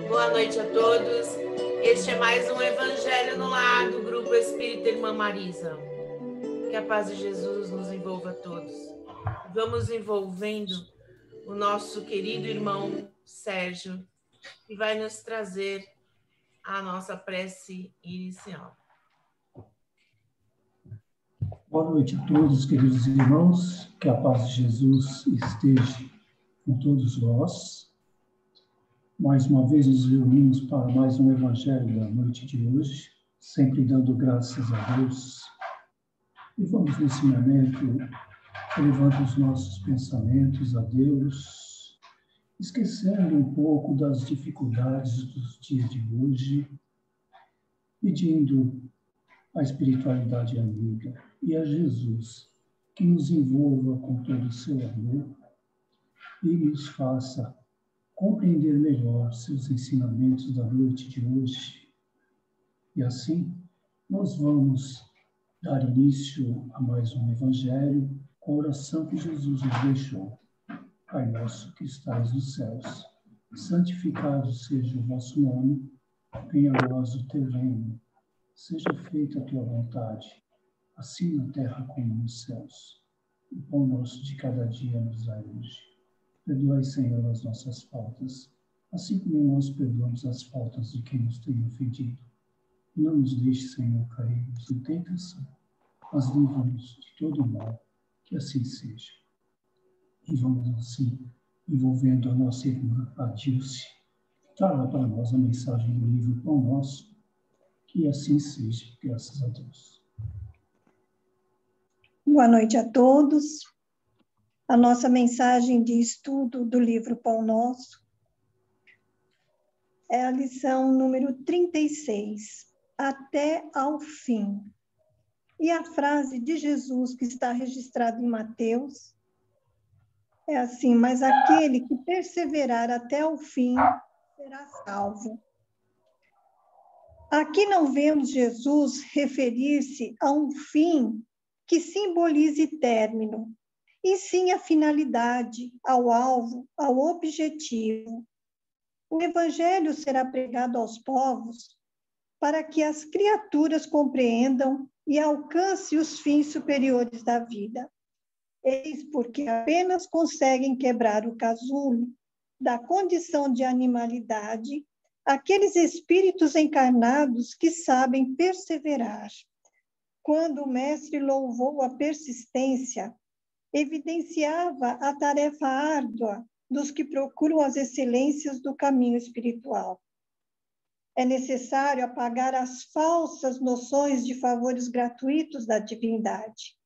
Boa noite a todos. Este é mais um Evangelho no Lar do Grupo Espírita Irmã Marisa. Que a paz de Jesus nos envolva a todos. Vamos envolvendo o nosso querido irmão Sérgio, que vai nos trazer a nossa prece inicial. Boa noite a todos, queridos irmãos. Que a paz de Jesus esteja com todos vós. Mais uma vez nos reunimos para mais um Evangelho da noite de hoje, sempre dando graças a Deus. E vamos, nesse momento, elevando os nossos pensamentos a Deus, esquecendo um pouco das dificuldades dos dias de hoje, pedindo a espiritualidade amiga e a Jesus que nos envolva com todo o seu amor e nos faça compreender melhor seus ensinamentos da noite de hoje. E assim, nós vamos dar início a mais um Evangelho com a oração que Jesus nos deixou. Pai nosso que estais nos céus, santificado seja o vosso nome, venha a nós o teu reino, seja feita a tua vontade, assim na terra como nos céus. O pão nosso de cada dia nos dai hoje. Perdoai, Senhor, as nossas faltas, assim como nós perdoamos as faltas de quem nos tem ofendido. E não nos deixe, Senhor, cairmos em tentação, mas livra-nos de todo mal, que assim seja. E vamos assim, envolvendo a nossa irmã, a Dilce, traga para nós a mensagem do livro Pão Nosso, que assim seja, graças a Deus. Boa noite a todos. A nossa mensagem de estudo do livro Pão Nosso é a lição número 36, até ao fim. E a frase de Jesus que está registrada em Mateus é assim: mas aquele que perseverar até o fim será salvo. Aqui não vemos Jesus referir-se a um fim que simbolize término, e sim a finalidade, ao alvo, ao objetivo. O Evangelho será pregado aos povos para que as criaturas compreendam e alcancem os fins superiores da vida. Eis porque apenas conseguem quebrar o casulo da condição de animalidade aqueles espíritos encarnados que sabem perseverar. Quando o mestre louvou a persistência, evidenciava a tarefa árdua dos que procuram as excelências do caminho espiritual. É necessário apagar as falsas noções de favores gratuitos da divindade.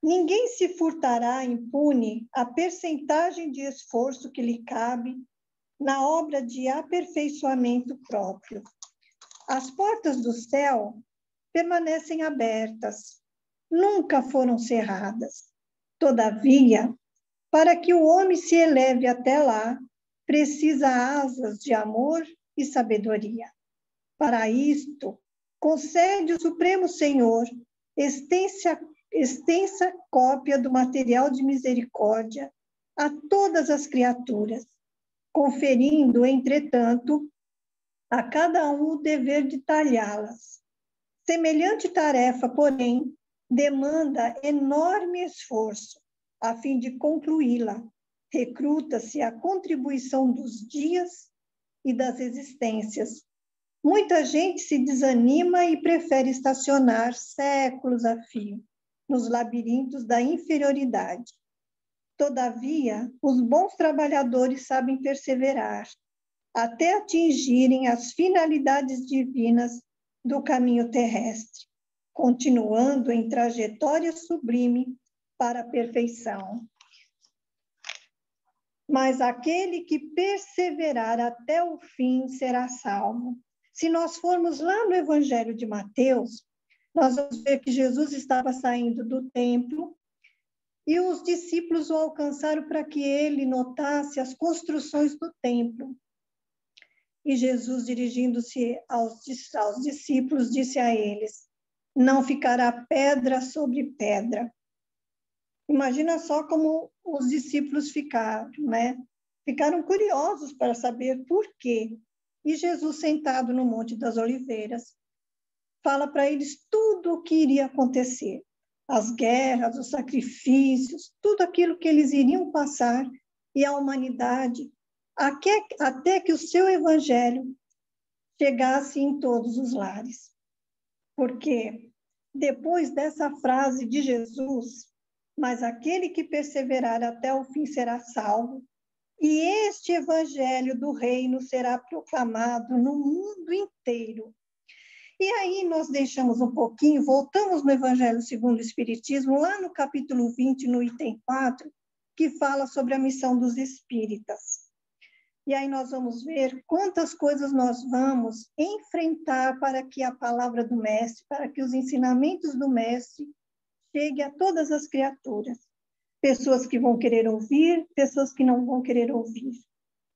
Ninguém se furtará impune a percentagem de esforço que lhe cabe na obra de aperfeiçoamento próprio. As portas do céu permanecem abertas, nunca foram cerradas. Todavia, para que o homem se eleve até lá, precisa asas de amor e sabedoria. Para isto, concede o Supremo Senhor extensa cópia do material de misericórdia a todas as criaturas, conferindo, entretanto, a cada um o dever de talhá-las. Semelhante tarefa, porém, demanda enorme esforço a fim de concluí-la. Recruta-se a contribuição dos dias e das existências. Muita gente se desanima e prefere estacionar séculos a fio nos labirintos da inferioridade. Todavia, os bons trabalhadores sabem perseverar até atingirem as finalidades divinas do caminho terrestre, continuando em trajetória sublime para a perfeição. Mas aquele que perseverar até o fim será salvo. Se nós formos lá no Evangelho de Mateus, nós vamos ver que Jesus estava saindo do templo e os discípulos o alcançaram para que ele notasse as construções do templo. E Jesus, dirigindo-se aos discípulos, disse a eles: não ficará pedra sobre pedra. Imagina só como os discípulos ficaram, né? ficaram curiosos para saber por quê. E Jesus, sentado no Monte das Oliveiras, fala para eles tudo o que iria acontecer. As guerras, os sacrifícios, tudo aquilo que eles iriam passar e a humanidade, até que o seu evangelho chegasse em todos os lares. Porque depois dessa frase de Jesus, mas aquele que perseverar até o fim será salvo, e este evangelho do reino será proclamado no mundo inteiro. E aí nós deixamos um pouquinho, voltamos no Evangelho segundo o Espiritismo, lá no capítulo 20, no item 4, que fala sobre a missão dos espíritas. E aí nós vamos ver quantas coisas nós vamos enfrentar para que a palavra do Mestre, para que os ensinamentos do Mestre cheguem a todas as criaturas. Pessoas que vão querer ouvir, pessoas que não vão querer ouvir.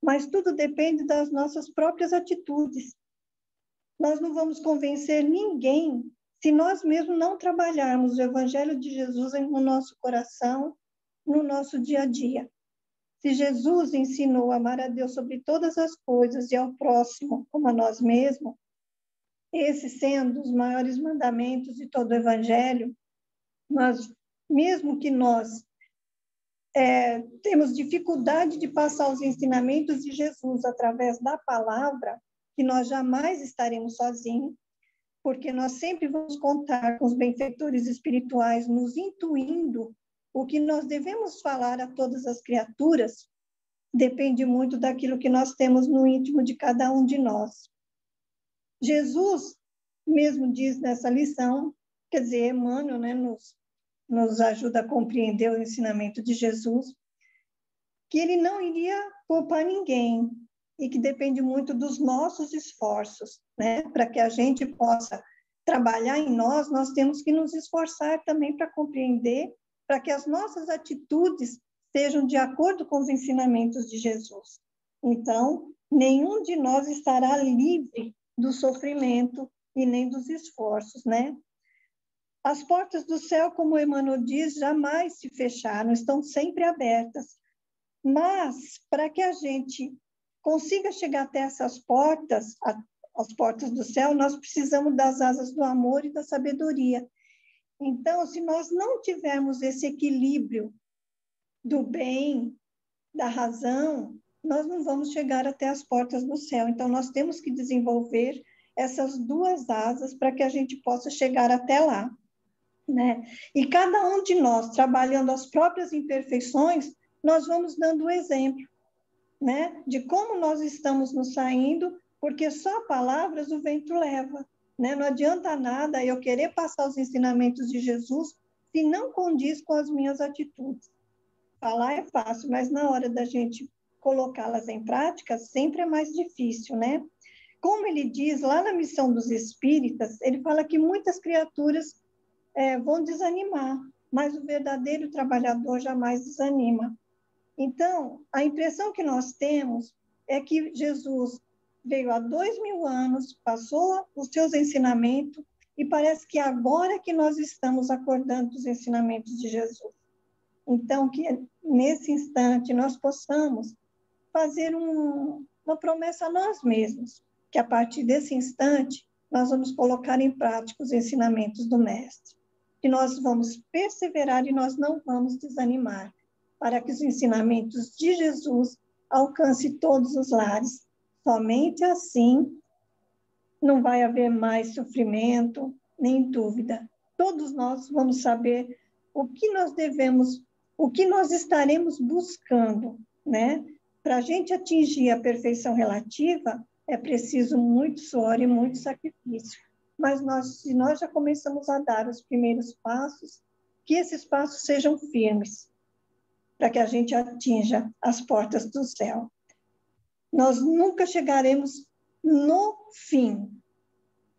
Mas tudo depende das nossas próprias atitudes. Nós não vamos convencer ninguém se nós mesmos não trabalharmos o Evangelho de Jesus no nosso coração, no nosso dia a dia. Se Jesus ensinou a amar a Deus sobre todas as coisas e ao próximo como a nós mesmos, esse sendo os maiores mandamentos de todo o Evangelho, mesmo que nós temos dificuldade de passar os ensinamentos de Jesus através da palavra, que nós jamais estaremos sozinhos, porque nós sempre vamos contar com os benfeitores espirituais nos intuindo o que nós devemos falar a todas as criaturas, depende muito daquilo que nós temos no íntimo de cada um de nós. Jesus mesmo diz nessa lição, quer dizer, Emmanuel, né, nos ajuda a compreender o ensinamento de Jesus, que ele não iria poupar ninguém e que depende muito dos nossos esforços, né? Para que a gente possa trabalhar em nós, nós temos que nos esforçar também para compreender, para que as nossas atitudes sejam de acordo com os ensinamentos de Jesus. Então, nenhum de nós estará livre do sofrimento e nem dos esforços, né? As portas do céu, como Emmanuel diz, jamais se fecharam, estão sempre abertas. Mas, para que a gente consiga chegar até essas portas, as portas do céu, nós precisamos das asas do amor e da sabedoria. Então, se nós não tivermos esse equilíbrio do bem, da razão, nós não vamos chegar até as portas do céu. Então, nós temos que desenvolver essas duas asas para que a gente possa chegar até lá, né? E cada um de nós, trabalhando as próprias imperfeições, nós vamos dando o exemplo, né? De como nós estamos nos saindo, porque só palavras o vento leva, né? Não adianta nada eu querer passar os ensinamentos de Jesus se não condiz com as minhas atitudes. Falar é fácil, mas na hora da gente colocá-las em prática, sempre é mais difícil, né? Como ele diz lá na Missão dos Espíritas, ele fala que muitas criaturas vão desanimar, mas o verdadeiro trabalhador jamais desanima. Então, a impressão que nós temos é que Jesus veio há 2000 anos, passou os seus ensinamentos, e parece que agora que nós estamos acordando dos ensinamentos de Jesus. Então, que nesse instante nós possamos fazer uma promessa a nós mesmos, que a partir desse instante nós vamos colocar em prática os ensinamentos do Mestre, que nós vamos perseverar e nós não vamos desanimar, para que os ensinamentos de Jesus alcancem todos os lares. Somente assim não vai haver mais sofrimento, nem dúvida. Todos nós vamos saber o que nós devemos, o que nós estaremos buscando, né? Para a gente atingir a perfeição relativa, é preciso muito suor e muito sacrifício. Mas se nós já começamos a dar os primeiros passos, que esses passos sejam firmes, para que a gente atinja as portas do céu. Nós nunca chegaremos no fim,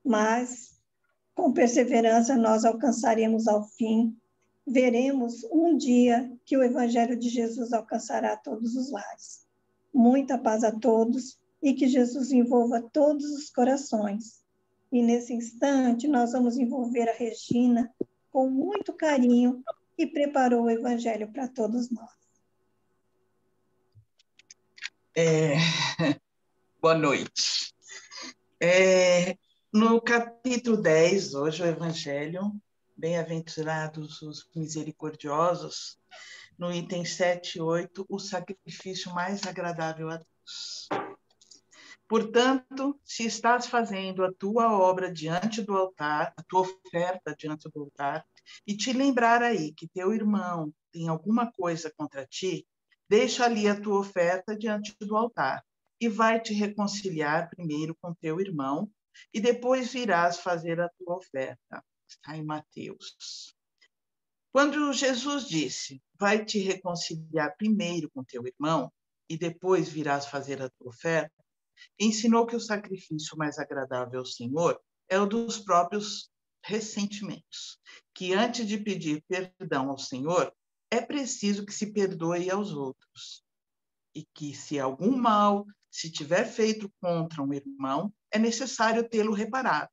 mas com perseverança nós alcançaremos ao fim. Veremos um dia que o Evangelho de Jesus alcançará todos os lares. Muita paz a todos e que Jesus envolva todos os corações. E nesse instante nós vamos envolver a Regina com muito carinho, que preparou o Evangelho para todos nós. Boa noite. No capítulo 10, hoje, o Evangelho, bem-aventurados os misericordiosos, no item 7 e 8, o sacrifício mais agradável a Deus. Portanto, se estás fazendo a tua obra diante do altar, a tua oferta diante do altar, e te lembrar aí que teu irmão tem alguma coisa contra ti, deixa ali a tua oferta diante do altar e vai te reconciliar primeiro com teu irmão e depois virás fazer a tua oferta. Está em Mateus. Quando Jesus disse, vai te reconciliar primeiro com teu irmão e depois virás fazer a tua oferta, ensinou que o sacrifício mais agradável ao Senhor é o dos próprios ressentimentos, que antes de pedir perdão ao Senhor, é preciso que se perdoe aos outros. E que se algum mal se tiver feito contra um irmão, é necessário tê-lo reparado.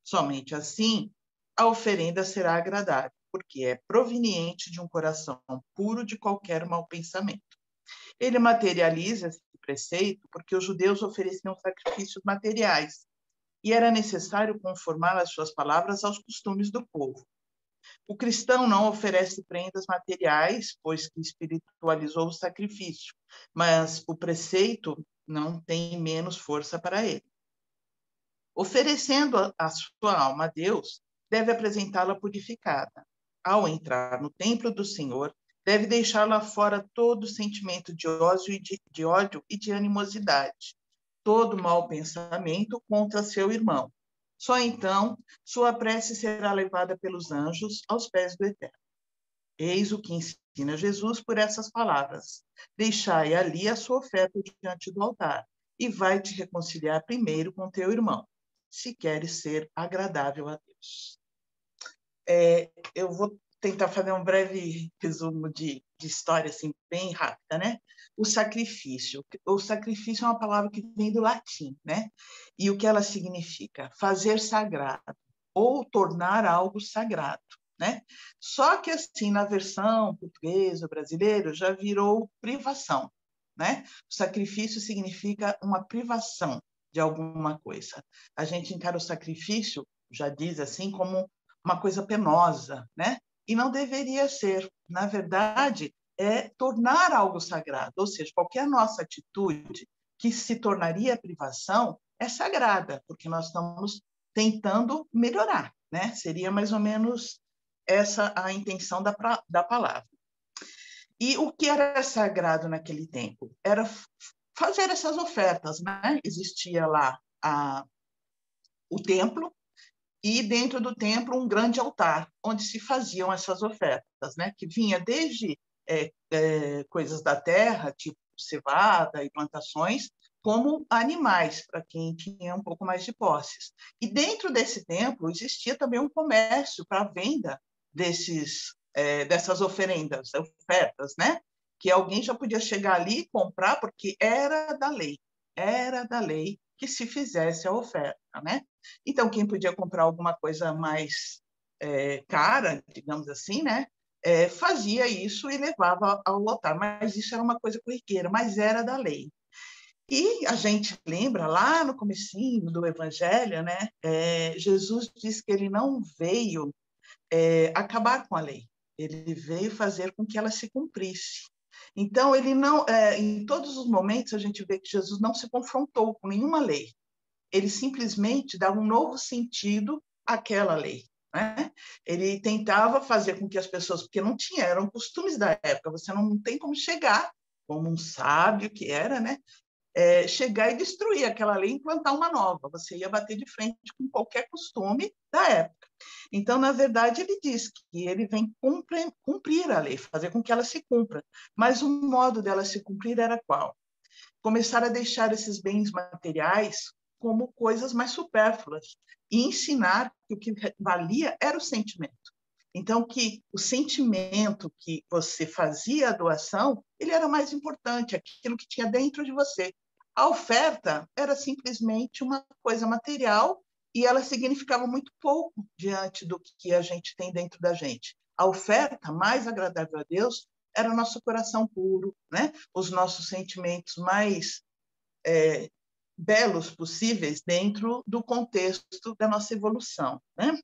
Somente assim, a oferenda será agradável, porque é proveniente de um coração puro de qualquer mau pensamento. Ele materializa esse preceito porque os judeus ofereciam sacrifícios materiais e era necessário conformar as suas palavras aos costumes do povo. O cristão não oferece prendas materiais, pois que espiritualizou o sacrifício, mas o preceito não tem menos força para ele. Oferecendo a sua alma a Deus, deve apresentá-la purificada. Ao entrar no templo do Senhor, deve deixar lá fora todo sentimento de ódio e de animosidade, todo mau pensamento contra seu irmão. Só então sua prece será levada pelos anjos aos pés do Eterno. Eis o que ensina Jesus por essas palavras. Deixai ali a sua oferta diante do altar e vai te reconciliar primeiro com teu irmão, se queres ser agradável a Deus. Eu vou tentar fazer um breve resumo de história, assim, bem rápida, né? O sacrifício. O sacrifício é uma palavra que vem do latim, né? E o que ela significa? Fazer sagrado, ou tornar algo sagrado, né? Só que, assim, na versão portuguesa, brasileira, já virou privação, né? O sacrifício significa uma privação de alguma coisa. A gente encara o sacrifício, já diz assim, como uma coisa penosa, né? E não deveria ser. Na verdade, é tornar algo sagrado, ou seja, qualquer nossa atitude que se tornaria privação é sagrada, porque nós estamos tentando melhorar, né? Seria mais ou menos essa a intenção da palavra. E o que era sagrado naquele tempo? Era fazer essas ofertas, né? Existia lá o templo, e dentro do templo um grande altar, onde se faziam essas ofertas, né? Que vinha desde coisas da terra, tipo cevada e plantações, como animais, para quem tinha um pouco mais de posses. E dentro desse templo existia também um comércio para a venda dessas oferendas, ofertas, né? Que alguém já podia chegar ali e comprar, porque era da lei que se fizesse a oferta, né? Então, quem podia comprar alguma coisa mais cara, digamos assim, né? Fazia isso e levava ao altar, mas isso era uma coisa corriqueira, mas era da lei. E a gente lembra lá no comecinho do Evangelho, né? Jesus diz que ele não veio acabar com a lei, ele veio fazer com que ela se cumprisse. Então, ele não, em todos os momentos, a gente vê que Jesus não se confrontou com nenhuma lei. Ele simplesmente dava um novo sentido àquela lei, né? Ele tentava fazer com que as pessoas, porque não tinha, eram costumes da época, você não tem como chegar, como um sábio que era, né? Chegar e destruir aquela lei e implantar uma nova. Você ia bater de frente com qualquer costume da época. Então, na verdade, ele diz que ele vem cumprir a lei, fazer com que ela se cumpra. Mas o modo dela se cumprir era qual? Começar a deixar esses bens materiais como coisas mais supérfluas e ensinar que o que valia era o sentimento. Então, que o sentimento que você fazia a doação, ele era mais importante, aquilo que tinha dentro de você. A oferta era simplesmente uma coisa material e ela significava muito pouco diante do que a gente tem dentro da gente. A oferta mais agradável a Deus era o nosso coração puro, né? Os nossos sentimentos mais belos possíveis dentro do contexto da nossa evolução, né?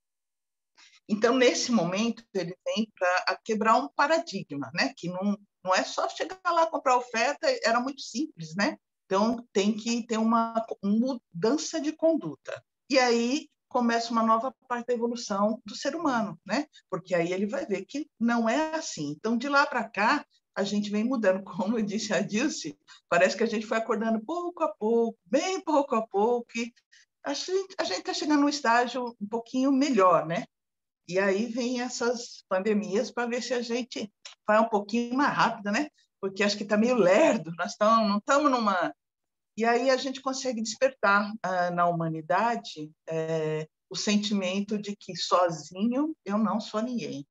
Então, nesse momento, ele vem para quebrar um paradigma, né? Que não é só chegar lá, comprar oferta, era muito simples, né? Então, tem que ter uma mudança de conduta. E aí começa uma nova parte da evolução do ser humano, né? Porque aí ele vai ver que não é assim. Então, de lá para cá, a gente vem mudando. Como eu disse a Dilce, parece que a gente foi acordando pouco a pouco, bem pouco a pouco, e a gente está chegando num estágio um pouquinho melhor, né? E aí vem essas pandemias para ver se a gente vai um pouquinho mais rápido, né? Porque acho que está meio lerdo, não estamos numa... E aí a gente consegue despertar na humanidade o sentimento de que sozinho eu não sou ninguém.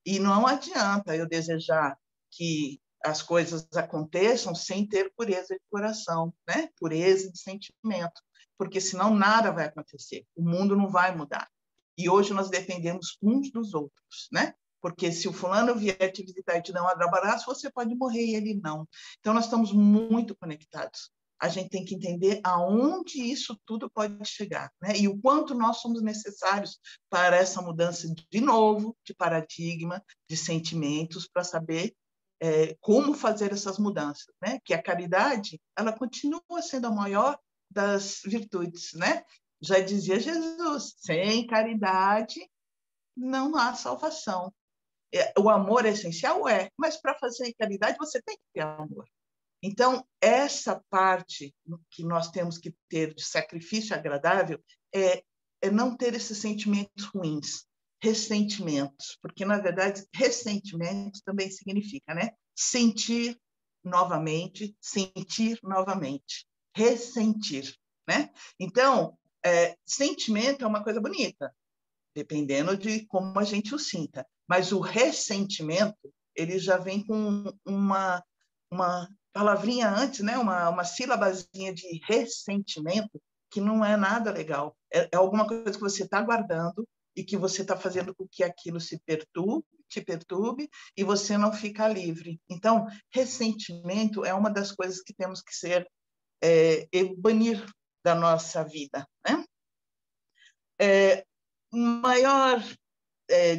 E não adianta eu desejar que as coisas aconteçam sem ter pureza de coração, né? Pureza de sentimento, porque senão nada vai acontecer, o mundo não vai mudar. E hoje nós dependemos uns dos outros, né? Porque se o fulano vier te visitar e te dar um abraço, você pode morrer e ele não. Então, nós estamos muito conectados. A gente tem que entender aonde isso tudo pode chegar, né? E o quanto nós somos necessários para essa mudança de novo, de paradigma, de sentimentos, para saber como fazer essas mudanças, né? Que a caridade, ela continua sendo a maior das virtudes, né? Já dizia Jesus, sem caridade não há salvação. O amor é essencial? Mas para fazer caridade você tem que ter amor. Então, essa parte que nós temos que ter de sacrifício agradável é não ter esses sentimentos ruins, ressentimentos, porque, na verdade, ressentimentos também significa, né? Sentir novamente, ressentir, né? Então, sentimento é uma coisa bonita, dependendo de como a gente o sinta. Mas o ressentimento, ele já vem com uma palavrinha antes, né? uma sílabazinha de ressentimento, que não é nada legal. É alguma coisa que você está guardando e que você está fazendo com que aquilo te perturbe, e você não fica livre. Então, ressentimento é uma das coisas que temos que banir da nossa vida, né? O maior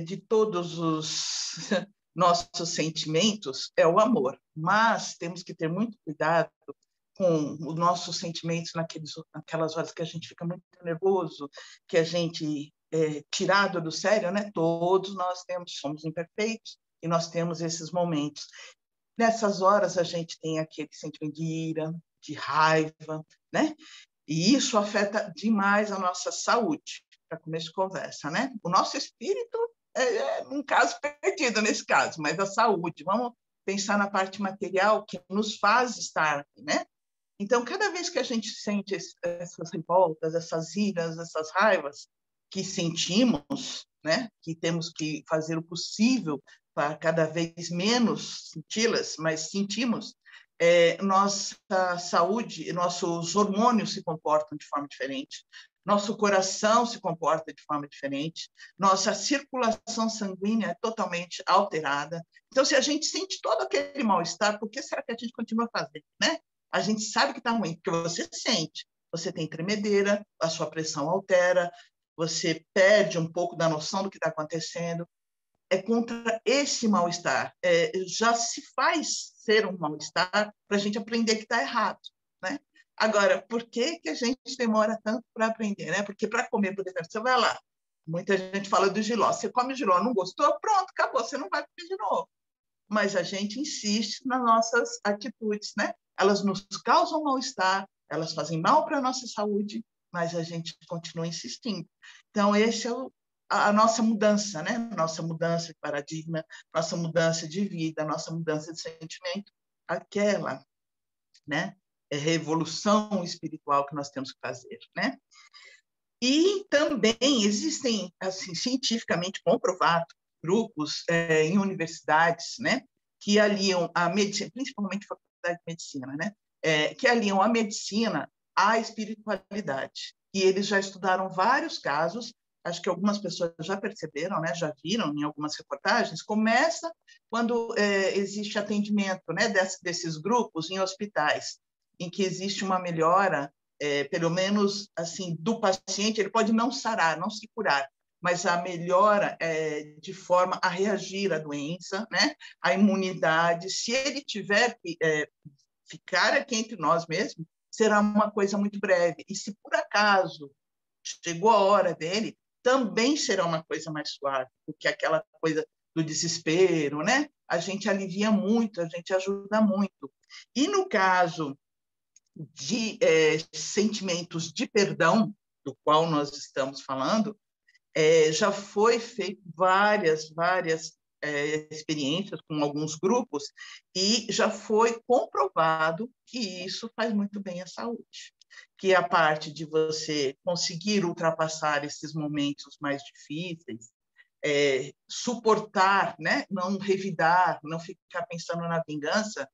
de todos os nossos sentimentos é o amor, mas temos que ter muito cuidado com os nossos sentimentos naquelas horas que a gente fica muito nervoso, que a gente tirado do sério, né? Todos nós somos imperfeitos e nós temos esses momentos. Nessas horas a gente tem aquele sentimento de ira, de raiva, né? E isso afeta demais a nossa saúde, para começo de conversa, né? O nosso espírito é um caso perdido nesse caso, mas a saúde, vamos pensar na parte material que nos faz estar aqui, né? Então, cada vez que a gente sente essas revoltas, essas iras, essas raivas que sentimos, né? Que temos que fazer o possível para cada vez menos senti-las, mas sentimos, nossa saúde, nossos hormônios se comportam de forma diferente, nosso coração se comporta de forma diferente, nossa circulação sanguínea é totalmente alterada. Então, se a gente sente todo aquele mal-estar, por que será que a gente continua fazendo, né? A gente sabe que está ruim, porque você sente, você tem tremedeira, a sua pressão altera, você perde um pouco da noção do que está acontecendo. É contra esse mal-estar. Já se faz ser um mal-estar para a gente aprender que está errado, né? Agora, por que a gente demora tanto para aprender, né? Porque para comer, por exemplo, você vai lá, muita gente fala do jiló, você come o jiló, não gostou? Pronto, acabou, você não vai comer de novo. Mas a gente insiste nas nossas atitudes, né? Elas nos causam mal-estar, elas fazem mal para a nossa saúde, mas a gente continua insistindo. Então, esse é a nossa mudança, né? Nossa mudança de paradigma, nossa mudança de vida, nossa mudança de sentimento, aquela, né? Revolução espiritual que nós temos que fazer, né? E também existem, assim, cientificamente comprovado, grupos em universidades, né? Que aliam a medicina, principalmente a faculdade de medicina, né? Que aliam a medicina à espiritualidade. E eles já estudaram vários casos acho que algumas pessoas já perceberam, né, já viram em algumas reportagens, começa quando existe atendimento, né, desses grupos em hospitais, em que existe uma melhora, pelo menos assim, do paciente. Ele pode não sarar, não se curar, mas a melhora de forma a reagir à doença, né, a imunidade. Se ele tiver que ficar aqui entre nós mesmos, será uma coisa muito breve. E se por acaso chegou a hora dele, também será uma coisa mais suave, porque aquela coisa do desespero, né? A gente alivia muito, a gente ajuda muito. E no caso de sentimentos de perdão, do qual nós estamos falando, já foi feito várias experiências com alguns grupos e já foi comprovado que isso faz muito bem à saúde, que a parte de você conseguir ultrapassar esses momentos mais difíceis, suportar, né? Não revidar, não ficar pensando na vingança,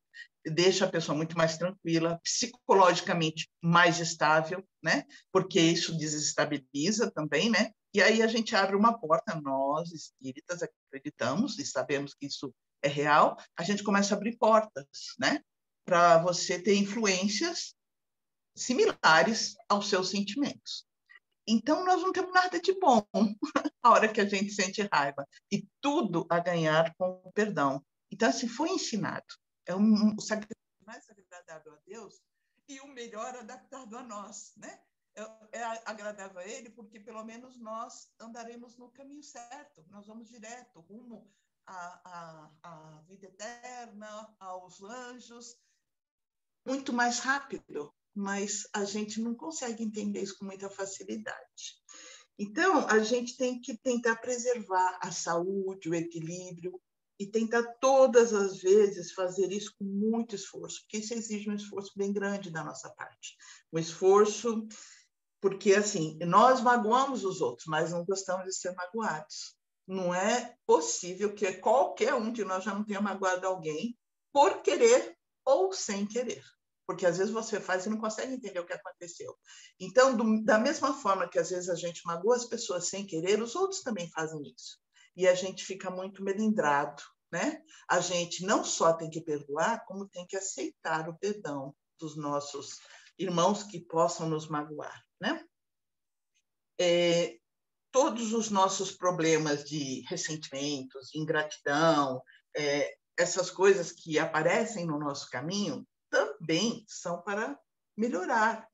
deixa a pessoa muito mais tranquila, psicologicamente mais estável, né? Porque isso desestabiliza também, né? E aí a gente abre uma porta, nós espíritas acreditamos e sabemos que isso é real, a gente começa a abrir portas, né? Para você ter influências similares aos seus sentimentos. Então, nós não temos nada de bom a hora que a gente sente raiva, e tudo a ganhar com o perdão. Então, assim, foi ensinado. É o sacrifício mais agradável a Deus e o melhor adaptado a nós, né? É agradável a Ele porque, pelo menos, nós andaremos no caminho certo. Nós vamos direto, rumo à vida eterna, aos anjos, muito mais rápido, mas a gente não consegue entender isso com muita facilidade. Então, a gente tem que tentar preservar a saúde, o equilíbrio, e tentar todas as vezes fazer isso com muito esforço, porque isso exige um esforço bem grande da nossa parte. Um esforço, porque, assim, nós magoamos os outros, mas não gostamos de ser magoados. Não é possível que qualquer um de nós já não tenha magoado alguém por querer ou sem querer. Porque às vezes você faz e não consegue entender o que aconteceu. Então, da mesma forma que às vezes a gente magoa as pessoas sem querer, os outros também fazem isso. E a gente fica muito melindrado, né? A gente não só tem que perdoar, como tem que aceitar o perdão dos nossos irmãos que possam nos magoar, né? Todos os nossos problemas de ressentimentos, ingratidão, essas coisas que aparecem no nosso caminho, também são para melhorar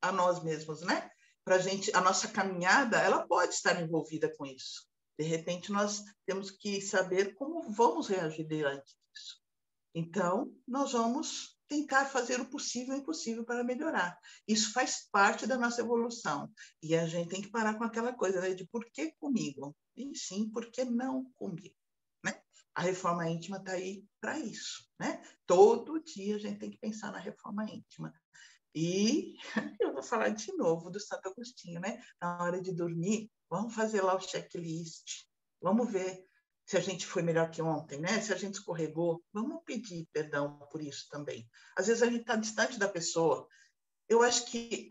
a nós mesmos, né? Para a nossa caminhada, ela pode estar envolvida com isso. De repente, nós temos que saber como vamos reagir diante disso. Então, nós vamos tentar fazer o possível e o impossível para melhorar. Isso faz parte da nossa evolução. E a gente tem que parar com aquela coisa, né, de por que comigo? E sim, por que não comigo? Né? A reforma íntima está aí para isso, né? Todo dia a gente tem que pensar na reforma íntima. E eu vou falar de novo do Santo Agostinho, né? Na hora de dormir, vamos fazer lá o checklist. Vamos ver se a gente foi melhor que ontem, né? Se a gente escorregou, vamos pedir perdão por isso também. Às vezes a gente está distante da pessoa. Eu acho que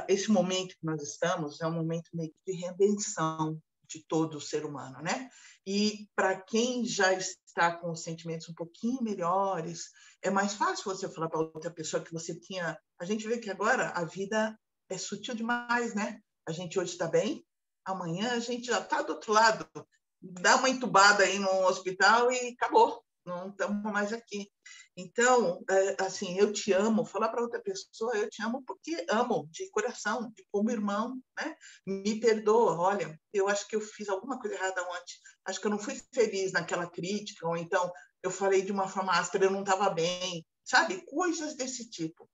esse momento que nós estamos é um momento meio de redenção de todo o ser humano, né? E para quem já está com os sentimentos um pouquinho melhores, é mais fácil você falar para outra pessoa que você tinha... A gente vê que agora a vida é sutil demais, né? A gente hoje está bem, amanhã a gente já está do outro lado, dá uma entubada aí no hospital e acabou, não estamos mais aqui. Então, assim, eu te amo, falar para outra pessoa, eu te amo porque amo, de coração, como irmão, né? Me perdoa, olha, eu acho que eu fiz alguma coisa errada ontem, acho que eu não fui feliz naquela crítica, ou então eu falei de uma forma áspera, eu não estava bem, sabe? Coisas desse tipo.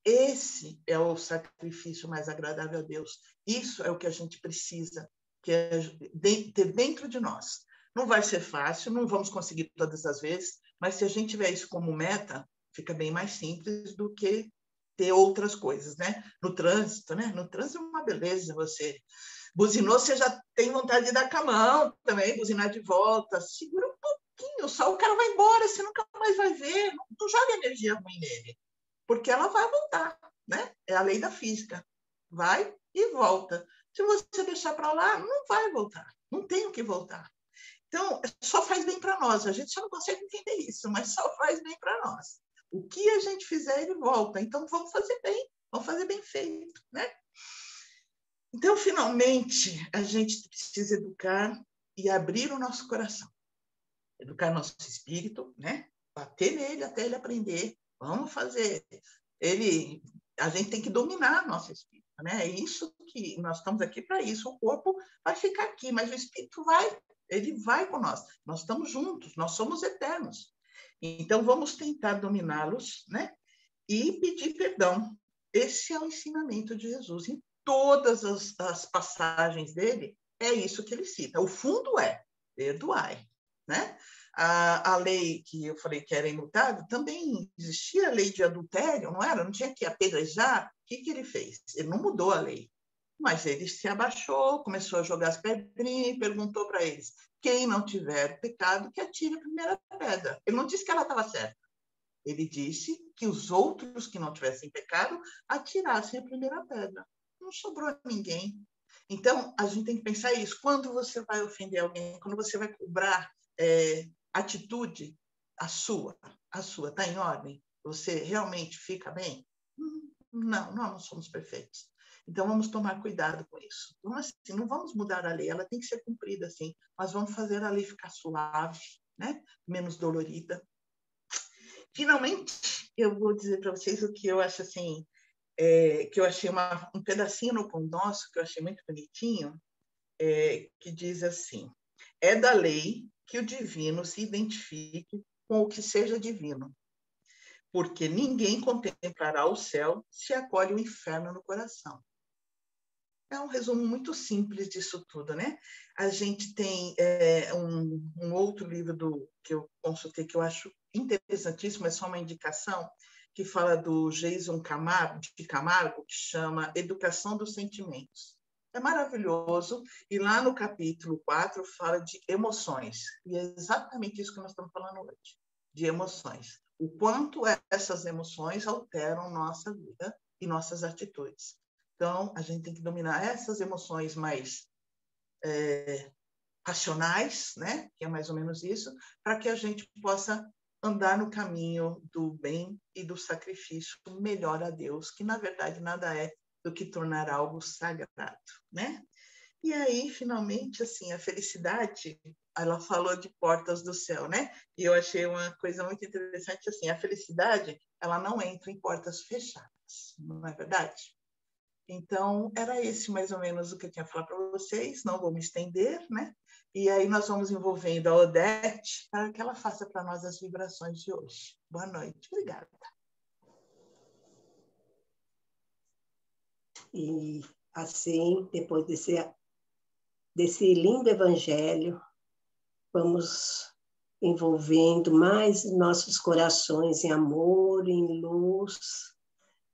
Esse é o sacrifício mais agradável a Deus. Isso é o que a gente precisa ter dentro de nós. Não vai ser fácil, não vamos conseguir todas as vezes, mas se a gente tiver isso como meta, fica bem mais simples do que ter outras coisas, né? No trânsito, né? No trânsito é uma beleza, você buzinou, você já tem vontade de dar com a mão também, buzinar de volta, segura um pouquinho, só o cara vai embora, você nunca mais vai ver, não joga energia ruim nele, porque ela vai voltar, né? É a lei da física, vai e volta. Se você deixar para lá, não vai voltar, não tem o que voltar. Então, só faz bem para nós. A gente só não consegue entender isso, mas só faz bem para nós. O que a gente fizer, ele volta. Então, vamos fazer bem feito, né? Então, finalmente, a gente precisa educar e abrir o nosso coração. Educar nosso espírito, né? Bater nele até ele aprender. Vamos fazer. A gente tem que dominar nosso espírito, né? É isso que nós estamos aqui para isso. O corpo vai ficar aqui, mas o espírito ele vai com nós. Nós estamos juntos, nós somos eternos. Então, vamos tentar dominá-los, né? E pedir perdão. Esse é o ensinamento de Jesus. Em todas as passagens dele, é isso que ele cita. O fundo é perdoai, né? A lei que eu falei que era imutável, também existia a lei de adultério, não era? Não tinha que apedrejar. O que ele fez? Ele não mudou a lei. Mas ele se abaixou, começou a jogar as pedrinhas e perguntou para eles: quem não tiver pecado, que atire a primeira pedra. Ele não disse que ela estava certa. Ele disse que os outros que não tivessem pecado atirassem a primeira pedra. Não sobrou ninguém. Então, a gente tem que pensar isso. Quando você vai ofender alguém, quando você vai cobrar atitude, a sua está em ordem? Você realmente fica bem? Não, nós não somos perfeitos. Então, vamos tomar cuidado com isso. Então, assim, não vamos mudar a lei, ela tem que ser cumprida, assim, mas vamos fazer a lei ficar suave, né? Menos dolorida. Finalmente, eu vou dizer para vocês o que eu acho assim, que eu achei um pedacinho no Pão Nosso, que eu achei muito bonitinho, que diz assim: é da lei que o divino se identifique com o que seja divino, porque ninguém contemplará o céu se acolhe o inferno no coração. É um resumo muito simples disso tudo, né? A gente tem um outro livro que eu consultei, que eu acho interessantíssimo, é só uma indicação, que fala do Jason Camargo, que chama Educação dos Sentimentos. É maravilhoso, e lá no capítulo 4 fala de emoções, e é exatamente isso que nós estamos falando hoje, de emoções. O quanto essas emoções alteram nossa vida e nossas atitudes. Então, a gente tem que dominar essas emoções mais racionais, né? Que é mais ou menos isso, para que a gente possa andar no caminho do bem e do sacrifício melhor a Deus, que na verdade nada é do que tornar algo sagrado, né? E aí, finalmente, assim, a felicidade, ela falou de portas do céu, né? E eu achei uma coisa muito interessante, assim, a felicidade, ela não entra em portas fechadas, não é verdade? Então, era esse mais ou menos o que eu tinha a falar para vocês, não vou me estender, né? E aí nós vamos envolvendo a Odete para que ela faça para nós as vibrações de hoje. Boa noite, obrigada. E assim, depois desse lindo evangelho, vamos envolvendo mais nossos corações em amor, em luz,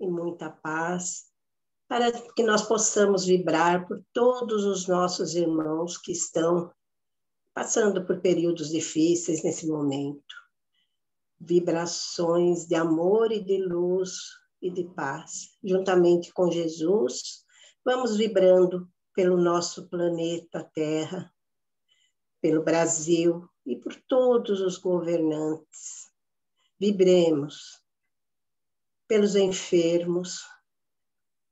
em muita paz, para que nós possamos vibrar por todos os nossos irmãos que estão passando por períodos difíceis nesse momento. Vibrações de amor e de luz e de paz. Juntamente com Jesus, vamos vibrando pelo nosso planeta Terra, pelo Brasil e por todos os governantes. Vibremos pelos enfermos,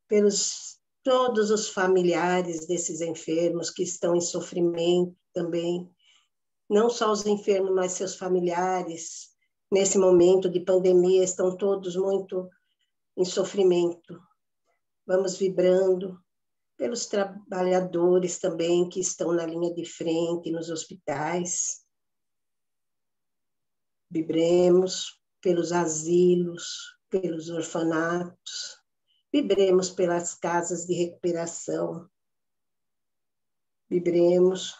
pelos todos os familiares desses enfermos que estão em sofrimento também, não só os enfermos, mas seus familiares, nesse momento de pandemia, estão todos muito em sofrimento. Vamos vibrando pelos trabalhadores também que estão na linha de frente, nos hospitais. Vibremos pelos asilos, pelos orfanatos. Vibremos pelas casas de recuperação. Vibremos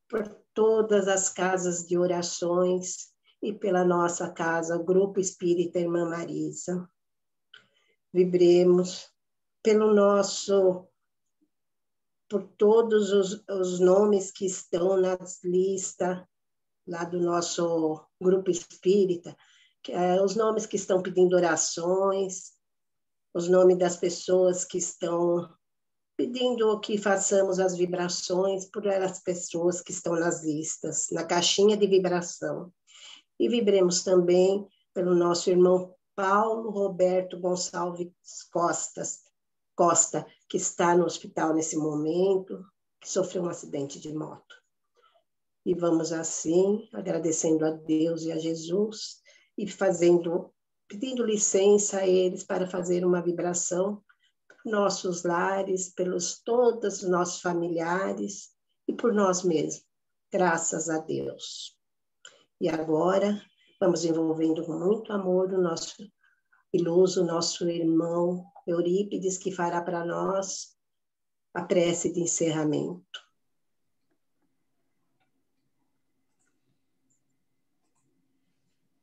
por todas as casas de orações e pela nossa casa, o Grupo Espírita Irmã Marisa. Vibremos por todos os nomes que estão nas listas lá do nosso Grupo Espírita, os nomes que estão pedindo orações, os nomes das pessoas que estão pedindo que façamos as vibrações por as pessoas que estão nas listas, na caixinha de vibração. E vibremos também pelo nosso irmão Paulo Roberto Gonçalves Costa, que está no hospital nesse momento, que sofreu um acidente de moto. E vamos assim, agradecendo a Deus e a Jesus, e pedindo licença a eles para fazer uma vibração por nossos lares, pelos todos os nossos familiares e por nós mesmos. Graças a Deus. E agora, vamos envolvendo com muito amor o nosso iluso, nosso irmão Eurípides, que fará para nós a prece de encerramento.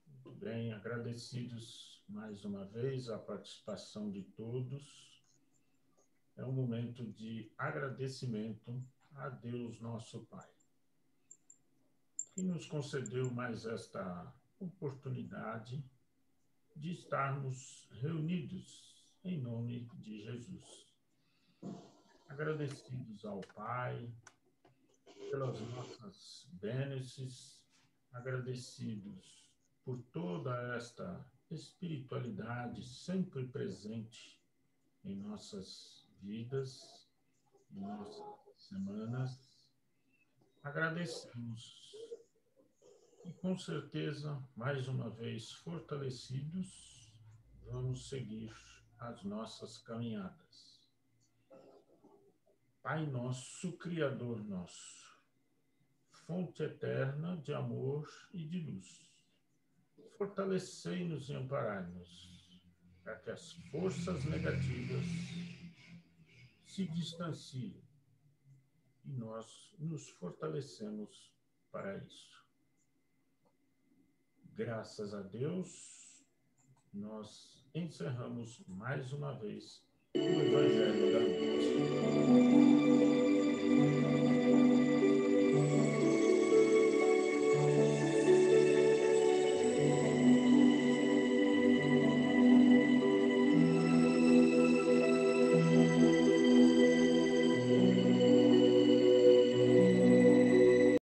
Muito bem, agradecidos mais uma vez a participação de todos. É um momento de agradecimento a Deus, nosso Pai, que nos concedeu mais esta oportunidade de estarmos reunidos em nome de Jesus. Agradecidos ao Pai pelas nossas bênçãos, agradecidos por toda esta espiritualidade sempre presente em nossas vidas, em nossas semanas. Agradecemos e, com certeza, mais uma vez fortalecidos, vamos seguir as nossas caminhadas. Pai nosso, Criador nosso, fonte eterna de amor e de luz, fortalecei-nos e amparai-nos, para que as forças negativas se distanciem e nós nos fortalecemos para isso. Graças a Deus, nós encerramos mais uma vez o Evangelho da Noite.